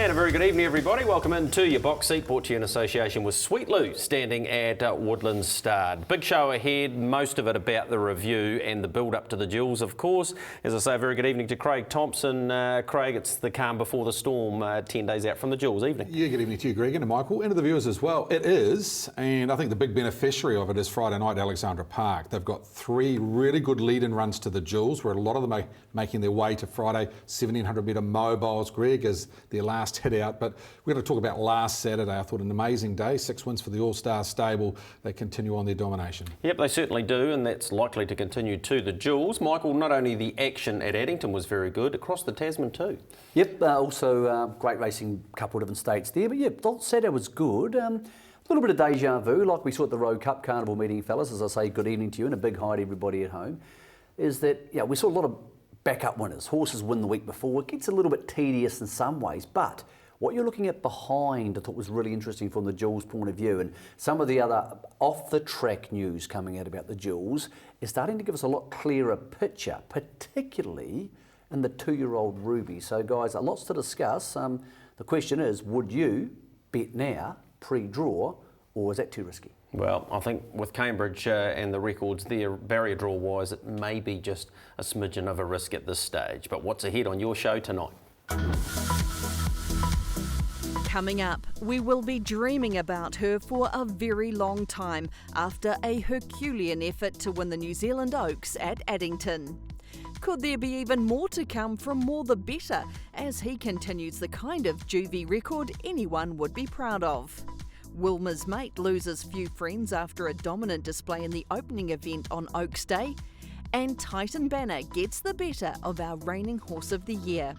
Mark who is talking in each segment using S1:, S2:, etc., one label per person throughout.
S1: And a very good evening, everybody. Welcome into your box seat, brought to you in association with Sweet Lou, standing at Woodlands Stard. Big show ahead, most of it about the review and the build-up to the Jules, of course. As I say, a very good evening to Craig Thompson. Craig, it's the calm before the storm, 10 days out from the Jules. Evening.
S2: Yeah, good evening to you, Greg, and to Michael, and to the viewers as well. It is, and I think the big beneficiary of it is Friday night at Alexandra Park. They've got 3 really good lead-in runs to the Jules, where a lot of them are making their way to Friday 1700 metre mobiles. Greg is their last hit out, but we're going to talk about last Saturday. I thought an amazing day, 6 wins for the All-Star stable. They continue on their domination.
S1: Yep, they certainly do, and that's likely to continue to the Jules. Michael, not only the action at Addington was very good, across the Tasman too.
S3: Yep, also great racing, a couple of different states there, but yeah, Saturday was good. A little bit of deja vu, like we saw at the Road Cup Carnival meeting, fellas. As I say, good evening to you and a big hi to everybody at home. Is that, yeah, we saw a lot of backup winners. Horses win the week before. It gets a little bit tedious in some ways, but what you're looking at behind, I thought was really interesting from the Jules point of view, and some of the other off-the-track news coming out about the Jules is starting to give us a lot clearer picture, particularly in the 2-year-old Ruby. So, guys, lots to discuss. The question is, would you bet now, pre-draw, or is that too risky?
S1: Well, I think with Cambridge and the records there, barrier draw-wise, it may be just a smidgen of a risk at this stage. But what's ahead on your show tonight?
S4: Coming up, we will be dreaming about her for a very long time after a Herculean effort to win the New Zealand Oaks at Addington. Could there be even more to come from More the Better as he continues the kind of juvie record anyone would be proud of? Wilma's mate loses few friends after a dominant display in the opening event on Oaks Day. And Titan Banner gets the better of our reigning Horse of the Year.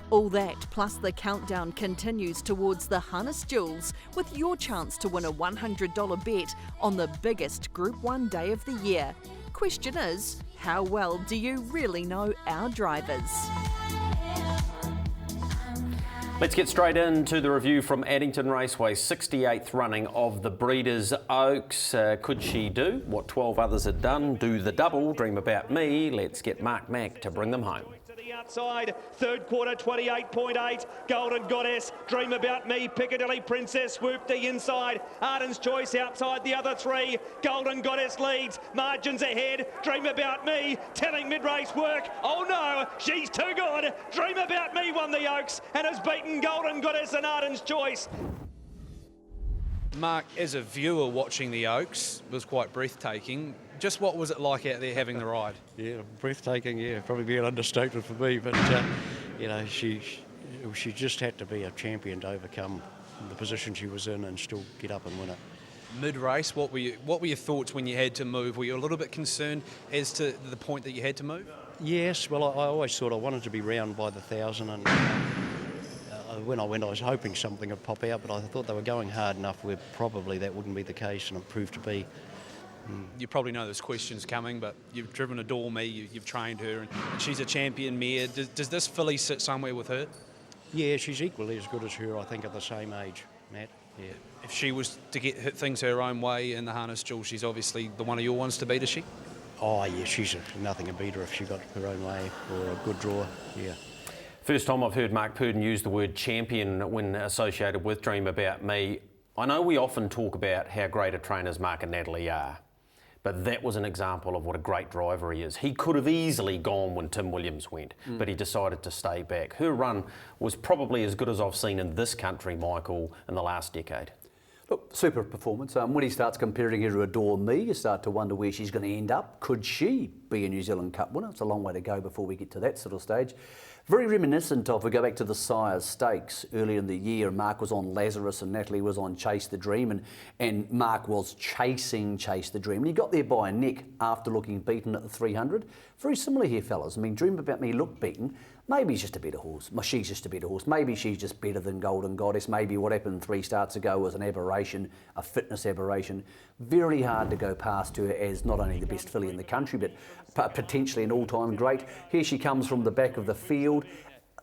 S4: All that, plus the countdown continues towards the Harness Jules with your chance to win a $100 bet on the biggest Group 1 day of the year. Question is, how well do you really know our drivers?
S1: Let's get straight into the review from Addington Raceway, 68th running of the Breeders' Oaks. Could she do what 12 others had done? Do the double, dream about me. Let's get Mark Mack to bring them home.
S5: Outside, third quarter, 28.8. Golden Goddess, Dream About Me. Piccadilly Princess, Swoop the inside. Arden's Choice outside the other 3. Golden Goddess leads, margins ahead. Dream About Me, telling mid-race work. Oh no, she's too good. Dream About Me won the Oaks and has beaten Golden Goddess and Arden's Choice.
S6: Mark, as a viewer watching the Oaks, was quite breathtaking. Just what was it like out there having the ride?
S7: Yeah, breathtaking, yeah. Probably be an understatement for me, but, you know, she just had to be a champion to overcome the position she was in and still get up and win it.
S6: Mid-race, what were your thoughts when you had to move? Were you a little bit concerned as to the point that you had to move?
S7: Yes, well, I always thought I wanted to be round by the 1,000, and when I went, I was hoping something would pop out, but I thought they were going hard enough where probably that wouldn't be the case, and it proved to be.
S6: You probably know there's questions coming, but you've driven Adore Me, you've trained her, and she's a champion mare. Does this filly sit somewhere with her?
S7: Yeah, she's equally as good as her, I think, at the same age, Matt.
S6: Yeah. If she was to get things her own way in the Harness Jules, she's obviously the one of your ones to beat, is she?
S7: Oh, yeah, she's nothing a beater if she got her own way or a good draw, yeah.
S1: First time I've heard Mark Purdon use the word champion when associated with Dream About Me. I know we often talk about how great a trainers Mark and Natalie are, but that was an example of what a great driver he is. He could have easily gone when Tim Williams went, but he decided to stay back. Her run was probably as good as I've seen in this country, Michael, in the last decade.
S3: Look, super performance. When he starts comparing her to Adore Me, you start to wonder where she's going to end up. Could she be a New Zealand Cup winner? It's a long way to go before we get to that sort of stage. Very reminiscent of, we go back to the Sires Stakes earlier in the year. Mark was on Lazarus and Natalie was on Chase the Dream, and Mark was chasing Chase the Dream. And he got there by a neck after looking beaten at the 300. Very similar here, fellas. I mean, Dream About Me looked beaten. Maybe he's just a better horse. She's just a better horse. Maybe she's just better than Golden Goddess. Maybe what happened 3 starts ago was an aberration, a fitness aberration. Very hard to go past her as not only the best filly in the country, but potentially an all-time great. Here she comes from the back of the field.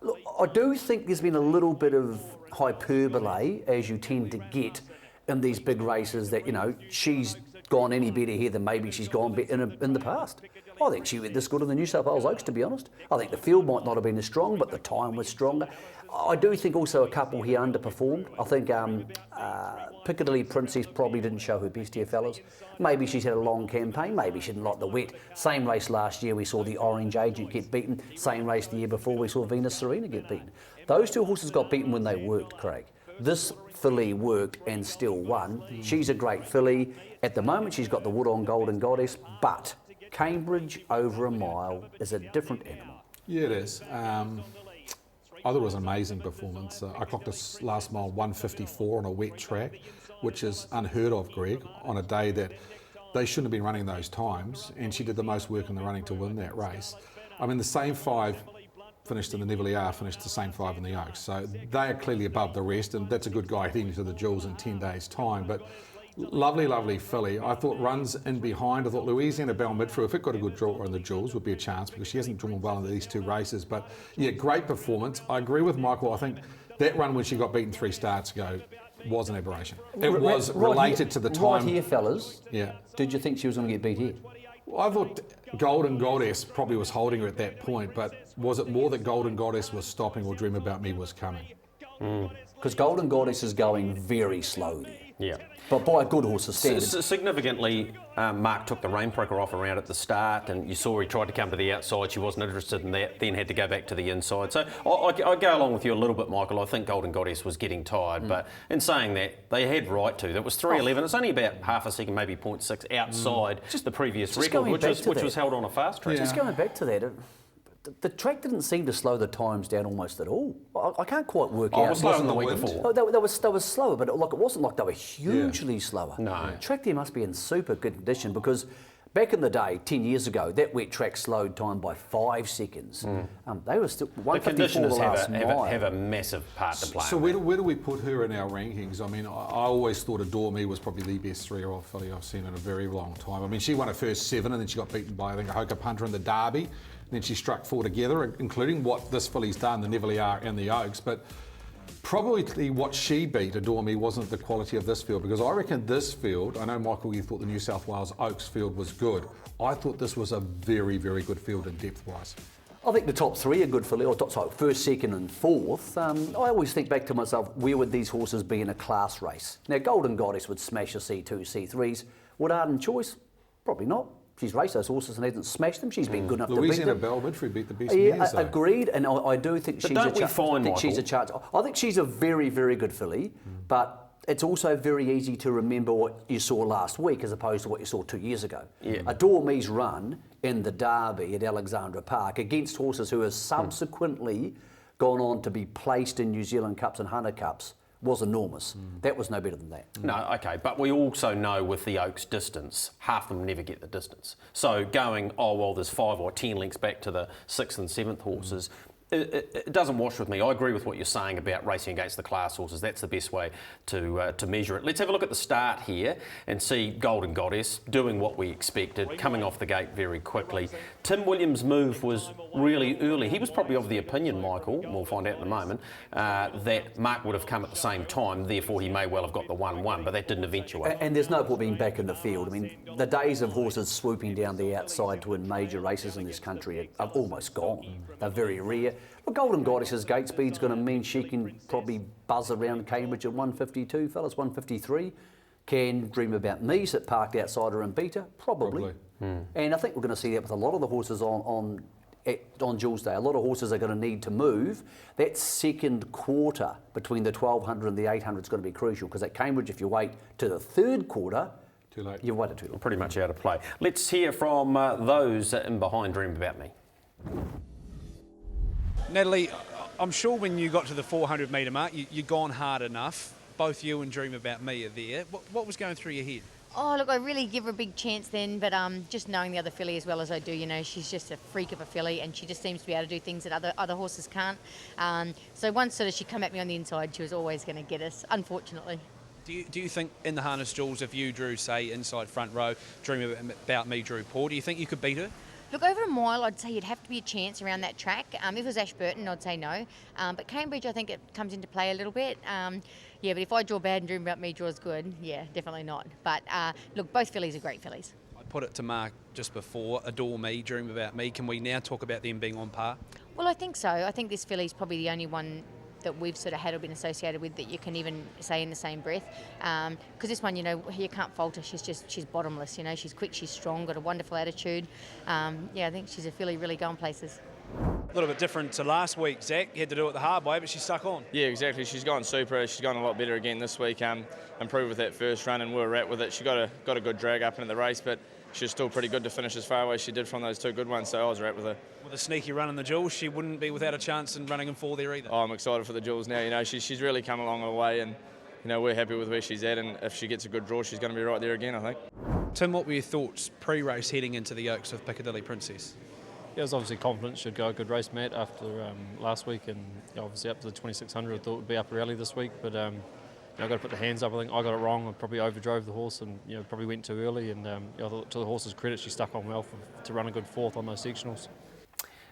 S3: Look, I do think there's been a little bit of hyperbole, as you tend to get in these big races, that, you know, she's gone any better here than maybe she's gone in the past. I think she went this good in the New South Wales Oaks, to be honest. I think the field might not have been as strong, but the time was stronger. I do think also a couple here underperformed. I think Piccadilly Princess probably didn't show her best here, fellas. Maybe she's had a long campaign, maybe she didn't like the wet. Same race last year, we saw the Orange Agent get beaten. Same race the year before, we saw Venus Serena get beaten. Those two horses got beaten when they worked, Craig. This filly worked and still won. She's a great filly. At the moment, she's got the wood on Golden Goddess, but Cambridge over a mile is a different animal.
S2: Yeah, it is. I thought it was an amazing performance. I clocked this last mile 1:54 on a wet track, which is unheard of, Greg, on a day that they shouldn't have been running those times, and she did the most work in the running to win that race. I mean, the same 5 finished in the Neville finished the same 5 in the Oaks, so they are clearly above the rest, and that's a good guy heading to the Jules in 10 days' time. But lovely, lovely filly. I thought runs in behind. I thought Louisiana Belle Midfield, if it got a good draw on the Jules, would be a chance because she hasn't drawn well in these 2 races. But yeah, great performance. I agree with Michael. I think that run when she got beaten 3 starts ago was an aberration. It was related to the time.
S3: Right here, fellas.
S2: Yeah.
S3: Did you think she was going to get beat here?
S2: Well, I thought Golden Goddess probably was holding her at that point, but was it more that Golden Goddess was stopping or Dream About Me was coming?
S3: Because Golden Goddess is going very slowly.
S1: Yeah.
S3: But by a good horse's standards.
S1: Significantly, Mark took the rainpricker off around at the start, and you saw he tried to come to the outside. She wasn't interested in that, then had to go back to the inside. So I go along with you a little bit, Michael. I think Golden Goddess was getting tired, but in saying that, they had right to. That was 3:11. It's only about half a second, maybe 0.6 outside the previous record, which was held on a fast track.
S3: Just going back to that, the track didn't seem to slow the times down almost at all. I can't quite work out.
S1: It was slower than the week before.
S3: Oh, they were slower, but it wasn't like they were hugely slower.
S1: No.
S3: The track there must be in super good condition because back in the day, 10 years ago, that wet track slowed time by 5 seconds. They were still 154
S1: the conditioners
S3: the last mile.
S1: have a massive part to play.
S2: So where do we put her in our rankings? I mean, I always thought Adore Me was probably the best 3-year-old filly I've seen in a very long time. I mean, she won her first 7 and then she got beaten by, I think, a Hoka Punter in the Derby. Then she struck 4 together, including what this filly's done, the Neville and the Oaks. But probably what she beat, Adore Me, wasn't the quality of this field, because I reckon this field, I know, Michael, you thought the New South Wales Oaks field was good. I thought this was a very, very good field in depth-wise.
S3: I think the top 3 are good for first, second and fourth. I always think back to myself, where would these horses be in a class race? Now, Golden Goddess would smash a C2, C3s. Would Arden Choice? Probably not. She's raced those horses and hasn't smashed them. She's been good enough to beat them.
S2: Louisiana Belle Midfield beat the best
S3: Yeah,
S2: mares, though.
S3: agreed, and I do think she's a chance. I think she's a very, very good filly, but it's also very easy to remember what you saw last week as opposed to what you saw 2 years ago.
S1: Yeah.
S3: Adore Me's run in the Derby at Alexandra Park against horses who have subsequently gone on to be placed in New Zealand Cups and Hunter Cups was enormous. That was no better than that.
S1: No, okay, but we also know with the Oaks distance, half of them never get the distance. So going, oh, well, there's 5 or 10 lengths back to the 6th and 7th horses, it doesn't wash with me. I agree with what you're saying about racing against the class horses. That's the best way to measure it. Let's have a look at the start here and see Golden Goddess doing what we expected, coming off the gate very quickly. Tim Williams' move was really early. He was probably of the opinion, Michael, and we'll find out in a moment, that Mark would have come at the same time, therefore he may well have got the 1-1, but that didn't eventuate.
S3: And there's no point being back in the field. I mean, the days of horses swooping down the outside to win major races in this country are almost gone. They're very rare. Well, Golden Goddess's gate speed's going to mean she can probably buzz around Cambridge at 152, fellas, 153. Can Dream About Me sit parked outside her and beat her? Probably. And I think we're going to see that with a lot of the horses on Jules Day. A lot of horses are going to need to move. That second quarter between the 1200 and the 800 is going to be crucial, because at Cambridge, if you wait to the third quarter,
S2: too late.
S3: You've waited too long.
S1: Pretty much out of play. Let's hear from those in behind Dream About Me.
S6: Natalie, I'm sure when you got to the 400 metre mark, you'd gone hard enough. Both you and Dream About Me are there. What was going through your head?
S8: Oh, look, I really give her a big chance then, but just knowing the other filly as well as I do, you know, she's just a freak of a filly and she just seems to be able to do things that other horses can't. So once sort of she come at me on the inside, she was always going to get us, unfortunately.
S6: Do you think in the harness, Jules, if you drew, say, inside front row, Dream About Me drew Paul, do you think you could beat her?
S8: Look, over a mile, I'd say you'd have to be a chance around that track. If it was Ashburton, I'd say no. But Cambridge, I think it comes into play a little bit. Yeah, but if I draw bad and Dream About Me draws good, yeah, definitely not. But look, both fillies are great fillies.
S6: I put it to Mark just before, Adore Me, Dream About Me. Can we now talk about them being on par?
S8: Well, I think so. I think this filly's probably the only one that we've sort of had or been associated with that you can even say in the same breath. Because this one, you know, you can't fault her. She's bottomless, you know. She's quick, she's strong, got a wonderful attitude. Yeah, I think she's a filly really going places.
S6: A little bit different to last week, Zach. You had to do it the hard way, but she stuck on.
S9: Yeah, exactly. She's gone super. She's gone a lot better again this week. Improved with that first run, and we were at with it. She got a good drag up into the race, but she was still pretty good to finish as far away as she did from those two good ones, so I was right with her.
S6: With a sneaky run in the Jules, she wouldn't be without a chance in running in 4 there either.
S9: Oh, I'm excited for the Jules now. You know, she's really come along the way, and you know, we're happy with where she's at, and if she gets a good draw, she's going to be right there again, I think.
S6: Tim, what were your thoughts pre-race heading into the Oaks with Piccadilly Princess?
S10: Yeah, I was obviously confident she'd go a good race, Matt, after last week, and obviously up to the 2600. I thought it would be up early this week, but I've got to put the hands up. I think I got it wrong. I probably overdrove the horse, and probably went too early. And I thought, to the horse's credit, she stuck on well to run a good fourth on those sectionals.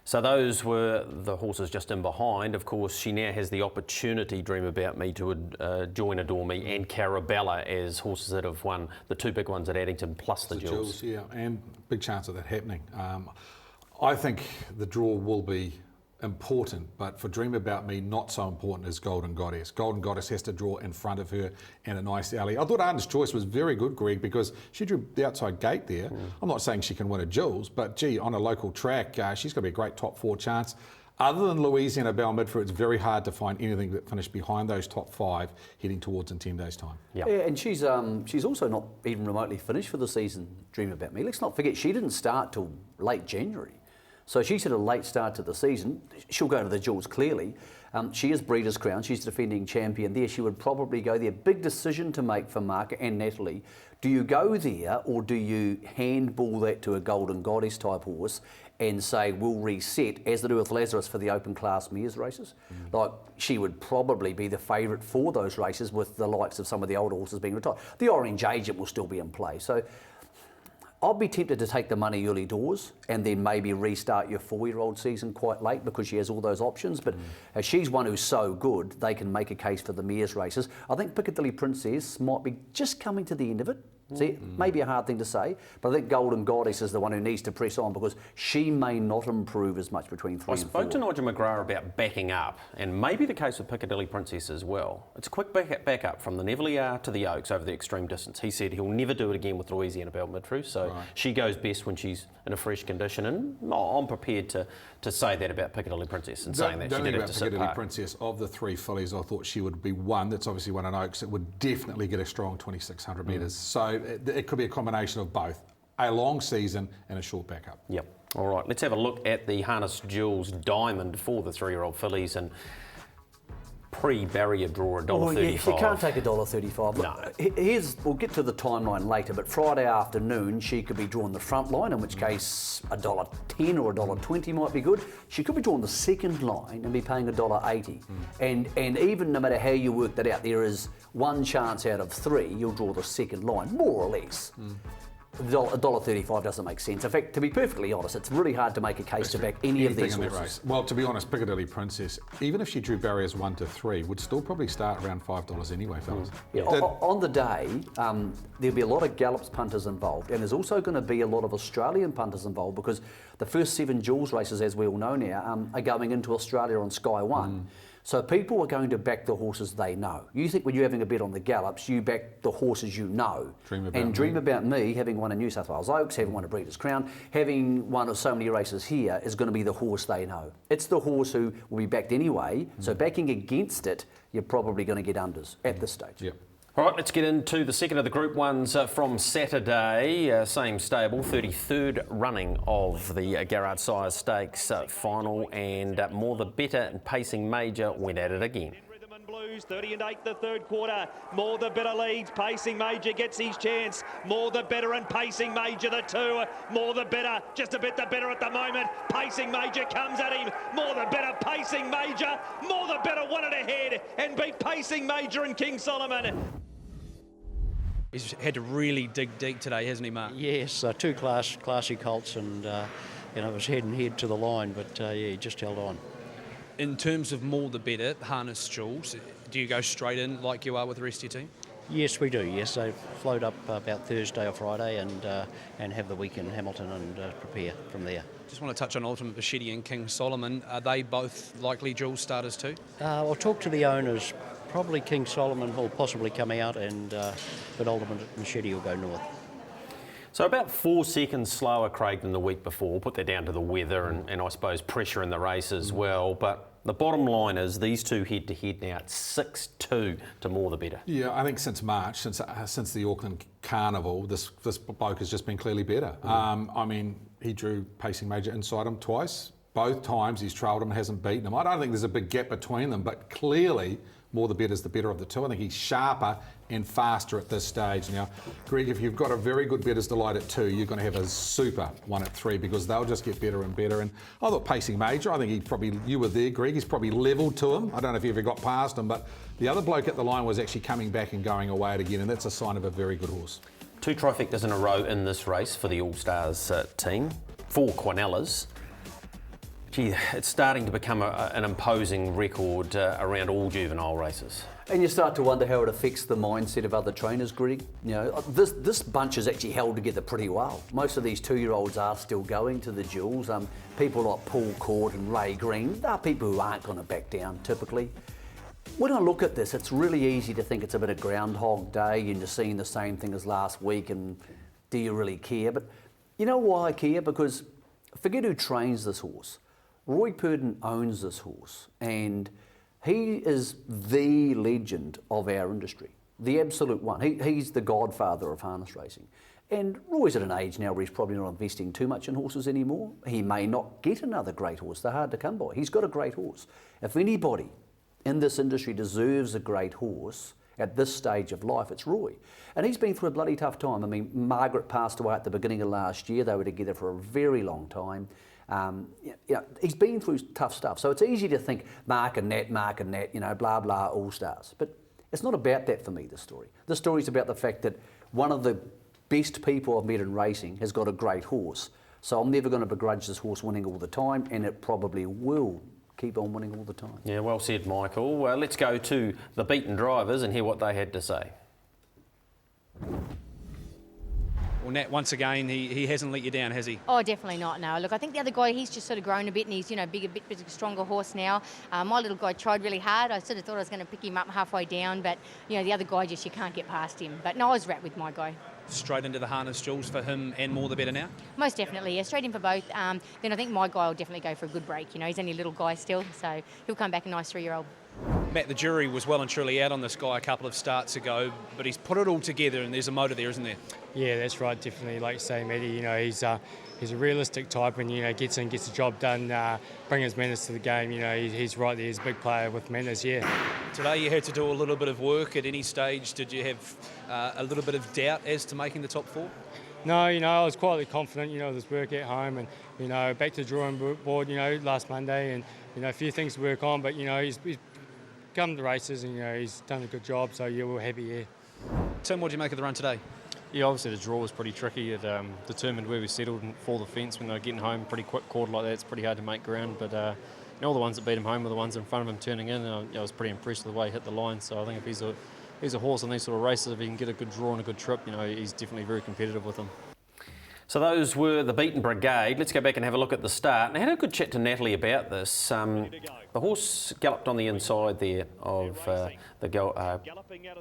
S1: So those were the horses just in behind. Of course, she now has the opportunity, Dream About Me, to join Adore Me and Carabella as horses that have won the two big ones at Addington, plus the Jules.
S2: Yeah, and big chance of that happening. I think the draw will be important, but for Dream About Me, not so important as Golden Goddess. Golden Goddess has to draw in front of her and a nice alley. I thought Arden's Choice was very good, Greg, because she drew the outside gate there. I'm not saying she can win a Jules, but gee, on a local track, she's going to be a great top 4 chance. Other than Louisiana Belle Midford, it's very hard to find anything that finished behind those top 5 heading towards in 10 days' time.
S3: Yep. Yeah, and she's also not even remotely finished for the season, Dream About Me. Let's not forget, she didn't start till late January. So she's had a late start to the season. She'll go to the Jules clearly. She is Breeders' Crown. She's defending champion there. She would probably go there. Big decision to make for Mark and Natalie. Do you go there, or do you handball that to a Golden Goddess type horse and say, we'll reset, as they do with Lazarus for the open class mares races? Like, she would probably be the favourite for those races with the likes of some of the older horses being retired. The Orange Agent will still be in play. So I'd be tempted to take the money early doors and then maybe restart your 4-year-old season quite late because she has all those options. But as she's one who's so good, they can make a case for the mares races. I think Piccadilly Princess might be just coming to the end of it. See, maybe a hard thing to say, but I think Golden Goddess is the one who needs to press on because she may not improve as much between 3 and 4.
S1: I spoke to Nigel McGrath about backing up, and maybe the case with Piccadilly Princess as well. It's a quick back up from the Neville to the Oaks over the extreme distance. He said he'll never do it again with Louisiana Belle Midford, so she goes best when she's in a fresh condition, and I'm prepared to say that about Piccadilly Princess and saying that she did it to
S2: Piccadilly Princess, of the 3 fillies, I thought she would be one that's obviously won an Oaks that would definitely get a strong 2,600 metres. So it could be a combination of both, a long season and a short backup.
S1: Yep. All right, let's have a look at the Harness Jules Diamond for the 3-year-old fillies, and pre-barrier draw $1.35.
S3: Oh, yeah, you can't take $1.35.
S1: No.
S3: We'll get to the timeline later, but Friday afternoon she could be drawn the front line, in which case $1.10 or $1.20 might be good. She could be drawn the second line and be paying $1.80. And even no matter how you work that out, there is one chance out of 3 you'll draw the second line, more or less. $1.35 doesn't make sense. In fact, to be perfectly honest, it's really hard to make a case to back any of these horses.
S2: Well, to be honest, Piccadilly Princess, even if she drew barriers 1 to 3, would still probably start around $5 anyway, fellas.
S3: Yeah. On the day, there'll be a lot of Gallops punters involved, and there's also going to be a lot of Australian punters involved because the first 7 Jules races, as we all know now, are going into Australia on Sky One. So people are going to back the horses they know. You think when you're having a bet on the Gallops, you back the horses you know. Dream About Me, having won a New South Wales Oaks, having won a Breeders' Crown, having won of so many races here, is going to be the horse they know. It's the horse who will be backed anyway, so backing against it, you're probably going to get unders at this stage.
S2: Yep.
S1: All right, let's get into the second of the Group 1s from Saturday. Same stable, 33rd running of the Gar Stakes final, and More the Better and Pacing Major went at it again.
S5: Blues 30 and 8 the third quarter. More the Better leads. Pacing Major gets his chance. More the Better and Pacing Major the 2. More the Better, just a bit the better at the moment. Pacing Major comes at him. More the Better, Pacing Major. More the Better won it ahead and beat Pacing Major and King Solomon.
S6: He's had to really dig deep today, hasn't he, Mark?
S7: Yes, 2 classy colts, and it was head and head to the line, but yeah, he just held on.
S6: In terms of more the better, harness Jules, do you go straight in like you are with the rest of your team?
S7: Yes, we do. Yes, they float up about Thursday or Friday and have the week in Hamilton and prepare from there.
S6: Just want to touch on Ultimate Bichetti and King Solomon. Are they both likely Jules starters too?
S7: I'll talk to the owners. Probably King Solomon will possibly come out, but Ultimate Bichetti will go north.
S1: So about 4 seconds slower, Craig, than the week before. Put that down to the weather and I suppose pressure in the race as well. But the bottom line is these two head-to-head now at 6-2 to more the better.
S2: Yeah, I think since March, since the Auckland Carnival, this bloke has just been clearly better. I mean, he drew Pacing Major inside him twice. Both times he's trailed him and hasn't beaten him. I don't think there's a big gap between them, but clearly more the better is the better of the two. I think he's sharper and faster at this stage. Now, Greg, if you've got a very good Bettor's Delight at 2, you're going to have a super one at 3 because they'll just get better and better. And I thought Pacing Major, I think you were there, Greg, he's probably levelled to him. I don't know if you ever got past him, but the other bloke at the line was actually coming back and going away at again, and that's a sign of a very good horse.
S1: 2 trifectas in a row in this race for the All-Stars team. 4 Quinellas. Gee, it's starting to become an imposing record around all juvenile races.
S3: And you start to wonder how it affects the mindset of other trainers, Greg. You know, this bunch is actually held together pretty well. Most of these 2-year-olds are still going to the Jules. People like Paul Court and Ray Green, they're people who aren't going to back down typically. When I look at this, it's really easy to think it's a bit of Groundhog Day and you're seeing the same thing as last week and do you really care? But you know why I care? Because forget who trains this horse. Roy Purdon owns this horse and he is the legend of our industry, the absolute one. He's the godfather of harness racing. And Roy's at an age now where he's probably not investing too much in horses anymore. He may not get another great horse. They're hard to come by. He's got a great horse. If anybody in this industry deserves a great horse at this stage of life, it's Roy. And he's been through a bloody tough time. I mean, Margaret passed away at the beginning of last year. They were together for a very long time. He's been through tough stuff. So it's easy to think Mark and Nat, blah, blah, all-stars. But it's not about that for me, this story. The story's about the fact that one of the best people I've met in racing has got a great horse. So I'm never going to begrudge this horse winning all the time, and it probably will keep on winning all the time.
S1: Yeah, well said, Michael. Let's go to the beaten drivers and hear what they had to say.
S6: Well, Nat, once again, he hasn't let you down, has he?
S8: Oh, definitely not, no. Look, I think the other guy, he's just sort of grown a bit and he's, bit stronger horse now. My little guy tried really hard. I sort of thought I was going to pick him up halfway down, but, the other guy you can't get past him. But no, I was wrapped with my guy.
S6: Straight into the harness, Jules, for him and more the better now?
S8: Most definitely, yeah, straight in for both. Then I think my guy will definitely go for a good break. He's only a little guy still, so he'll come back a nice 3-year-old.
S6: Matt, the jury was well and truly out on this guy a couple of starts ago, but he's put it all together and there's a motor there, isn't there?
S11: Yeah, that's right, definitely. Like you say, Matty, he's a realistic type and, gets in, gets the job done, bring his manners to the game. He's right there, he's a big player with manners, yeah.
S6: Today you had to do a little bit of work at any stage. Did you have a little bit of doubt as to making the top 4?
S11: No, I was quietly confident, with his work at home and, back to the drawing board, last Monday and, a few things to work on, but, he's come to races and, he's done a good job, so, yeah, we're happy, yeah.
S6: Tim, what do you make of the run today?
S10: Yeah, obviously the draw was pretty tricky. It determined where we settled for the fence when they were getting home. Pretty quick quarter like that, it's pretty hard to make ground. But all the ones that beat him home were the ones in front of him turning in. And I was pretty impressed with the way he hit the line. So I think if he's a horse in these sort of races, if he can get a good draw and a good trip, he's definitely very competitive with them.
S1: So those were the beaten brigade. Let's go back and have a look at the start. And I had a good chat to Natalie about this. The horse galloped on the inside there of the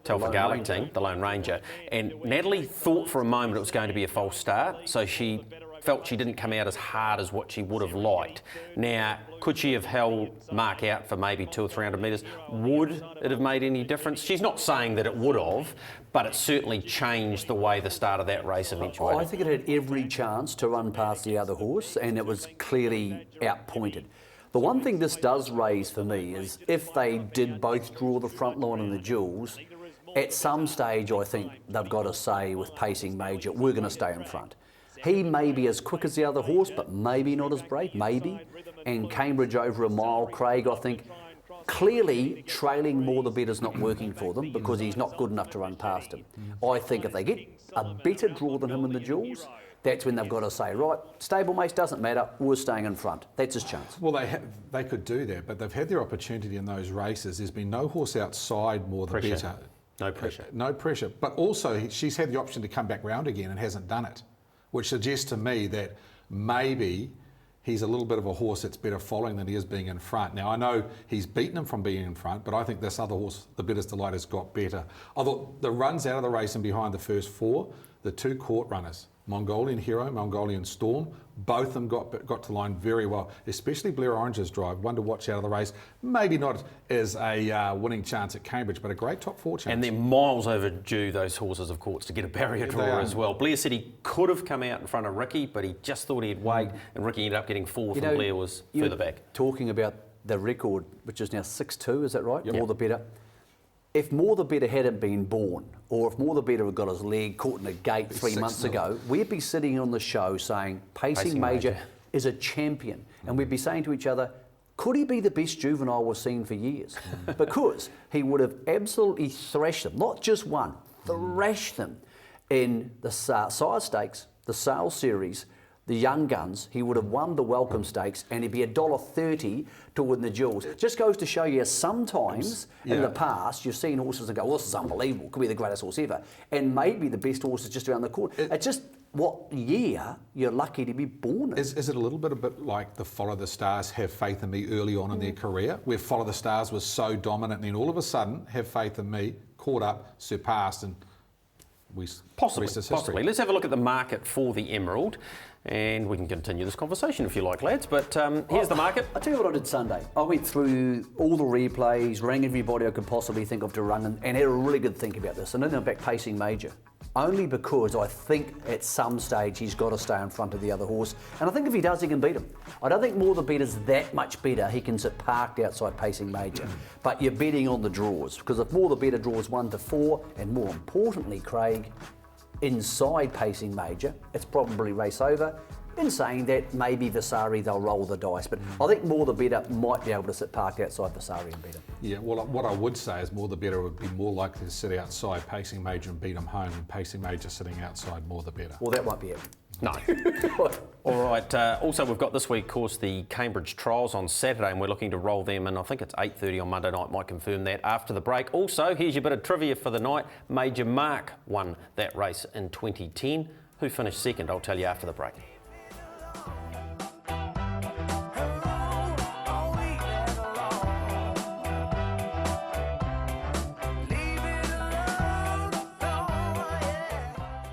S1: Telfer Garlic team, the Lone Ranger. And Natalie thought for a moment it was going to be a false start, so she felt she didn't come out as hard as what she would have liked. Now, could she have held Mark out for maybe 200 or 300 metres? Would it have made any difference? She's not saying that it would have, but it certainly changed the way the start of that race eventuated.
S3: I think it had every chance to run past the other horse, and it was clearly outpointed. The one thing this does raise for me is if they did both draw the front line in the Jules, at some stage I think they've got to say with Pacing Major, we're going to stay in front. He may be as quick as the other horse, but maybe not as brave, maybe. And Cambridge over a mile, Craig, I think, clearly trailing more the better's not working for them because he's not good enough to run past him. I think if they get a better draw than him in the Jules, that's when they've got to say, right, stablemates doesn't matter, we're staying in front. That's his chance.
S2: Well, they could do that, but they've had their opportunity in those races. There's been no horse outside more the better.
S1: No pressure.
S2: No pressure. But also, she's had the option to come back round again and hasn't done it, which suggests to me that maybe he's a little bit of a horse that's better following than he is being in front. Now, I know he's beaten him from being in front, but I think this other horse, the Bitter's Delight, has got better. I thought the runs out of the race and behind the first 4, the 2 court runners, Mongolian Hero, Mongolian Storm, both of them got to line very well, especially Blair Orange's drive. One to watch out of the race. Maybe not as a winning chance at Cambridge, but a great top 4 chance.
S1: And they're miles overdue, those horses, of course, to get a barrier draw as well. Blair said he could have come out in front of Ricky, but he just thought he'd wait, and Ricky ended up getting 4th, and Blair was further back.
S3: Talking about the record, which is now 6-2, is that right?
S1: Yep.
S3: More the Better. If More the Better hadn't been born, or if More the Better had got his leg caught in a gate 3 months ago, we'd be sitting on the show saying Pacing Major is a champion. And we'd be saying to each other, could he be the best juvenile we've seen for years? Because he would have absolutely thrashed them, not just one, thrashed them in the Sire Stakes, the Sale Series, the Young Guns. He would have won the Welcome Stakes, and he'd be $1.30 to win the Jules. Just goes to show you sometimes in the past you've seen horses and go, well, this is unbelievable, could be the greatest horse ever. And maybe the best horse is just around the corner. It's just what year you're lucky to be born in.
S2: Is it a little bit like the Follow the Stars, Have Faith in Me early on in their career, where Follow the Stars was so dominant, and then all of a sudden, Have Faith in Me caught up, surpassed, and
S1: Possibly. Let's have a look at the market for the Emerald, and we can continue this conversation if you like, lads. But here's the market.
S3: I'll tell you what I did Sunday. I went through all the replays, rang everybody I could possibly think of to run, and had a really good think about this. And then I'm back Pacing Major. Only because I think at some stage he's got to stay in front of the other horse. And I think if he does, he can beat him. I don't think More the Better's that much better. He can sit parked outside Pacing Major. But you're betting on the draws, because if More the Better draws 1 to 4, and more importantly, Craig, inside Pacing Major, it's probably race over. In saying that, maybe Vasari, they'll roll the dice. But I think More the Better might be able to sit parked outside Vasari and beat him.
S2: Yeah, well, what I would say is More the Better would be more likely to sit outside Pacing Major and beat him home than Pacing Major sitting outside More the Better.
S3: Well, that won't be it.
S1: No. All right. Also, we've got this week, of course, the Cambridge Trials on Saturday, and we're looking to roll them in. I think it's 8:30 on Monday night. Might confirm that after the break. Also, here's your bit of trivia for the night. Major Mark won that race in 2010. Who finished second? I'll tell you after the break.